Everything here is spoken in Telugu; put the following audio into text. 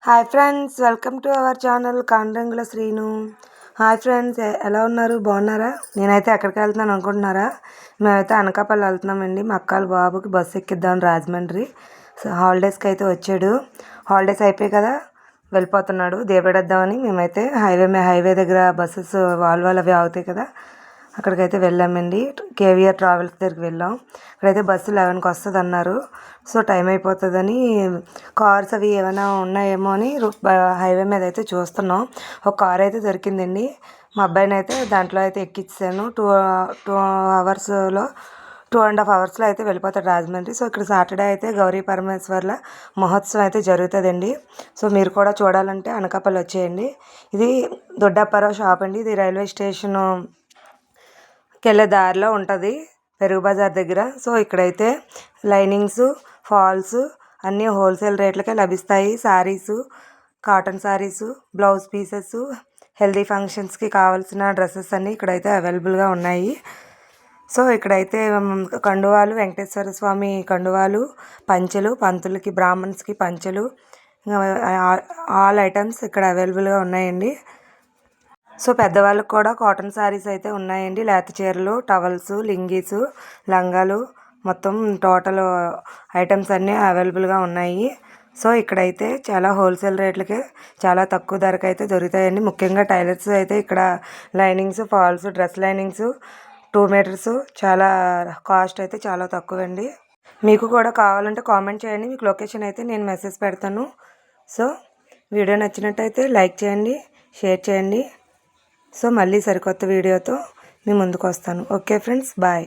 Hi friends, welcome to our channel Kandrangula Srinu. Hi friends, ఎలా ఉన్నారు? బాగున్నారా? నేనైతే ఎక్కడికి వెళ్తున్నాను అనుకుంటున్నారా? మేమైతే అనకాపల్లి వెళ్తున్నామండి. మా అక్కల బాబుకి బస్సు ఎక్కిద్దాం రాజమండ్రి. హాలిడేస్కి అయితే వచ్చాడు. హాలిడేస్ అయిపోయి కదా వెళ్ళిపోతున్నాడు దేవడద్దామని. మేమైతే హైవే దగ్గర బస్సెస్ వాల్వాలు అవి ఆగుతాయి కదా, అక్కడికైతే వెళ్ళామండి. కేవీఆర్ ట్రావెల్స్ దగ్గరికి వెళ్ళాం. ఇక్కడైతే బస్సు 11కి వస్తుంది అన్నారు. సో టైం అయిపోతుందని కార్స్ అవి ఏమైనా ఉన్నాయేమో అని హైవే మీద అయితే చూస్తున్నాం. ఒక కార్ అయితే దొరికిందండి. మా అబ్బాయిని అయితే దాంట్లో అయితే ఎక్కించాను. టూ అవర్స్లో 2.5 అవర్స్లో అయితే వెళ్ళిపోతాడు రాజమండ్రి. సో ఇక్కడ సాటర్డే అయితే గౌరీ పరమేశ్వర్ల మహోత్సవం అయితే జరుగుతుందండి. సో మీరు కూడా చూడాలంటే అనకాపల్లి వచ్చేయండి. ఇది దొడ్డప్పారావు షాప్ అండి. ఇది రైల్వే స్టేషను వెళ్ళే దారిలో ఉంటుంది, పెరుగు బజార్ దగ్గర. సో ఇక్కడైతే లైనింగ్స్, ఫాల్స్ అన్నీ హోల్సేల్ రేట్లకే లభిస్తాయి. Saris, cotton saris, blouse pieces, healthy ఫంక్షన్స్కి కావాల్సిన డ్రెస్సెస్ అన్నీ ఇక్కడైతే అవైలబుల్గా ఉన్నాయి. సో ఇక్కడైతే కండువాలు, వెంకటేశ్వర స్వామి కండువాలు, పంచెలు, పంతులకి బ్రాహ్మణ్స్కి పంచెలు, ఆల్ ఐటమ్స్ ఇక్కడ అవైలబుల్గా ఉన్నాయండి. సో పెద్దవాళ్ళకి కూడా కాటన్ శారీస్ అయితే ఉన్నాయండి. లేత చీరలు, టవల్స్, లింగీస్, లంగాలు, మొత్తం టోటల్ ఐటమ్స్ అన్నీ అవైలబుల్గా ఉన్నాయి. సో ఇక్కడైతే చాలా హోల్సేల్ రేట్లకే చాలా తక్కువ ధరకు అయితే దొరుకుతాయండి. ముఖ్యంగా టైలర్స్ అయితే ఇక్కడ linings, falls, dress linings 2 metres చాలా కాస్ట్ అయితే చాలా తక్కువ అండి. మీకు కూడా కావాలంటే కామెంట్ చేయండి. మీకు లొకేషన్ అయితే నేను మెసేజ్ పెడతాను. సో వీడియో నచ్చినట్టయితే లైక్ చేయండి, షేర్ చేయండి. సో మళ్ళీ సరికొత్త వీడియోతో మీ ముందుకు వస్తాను. Okay friends, bye.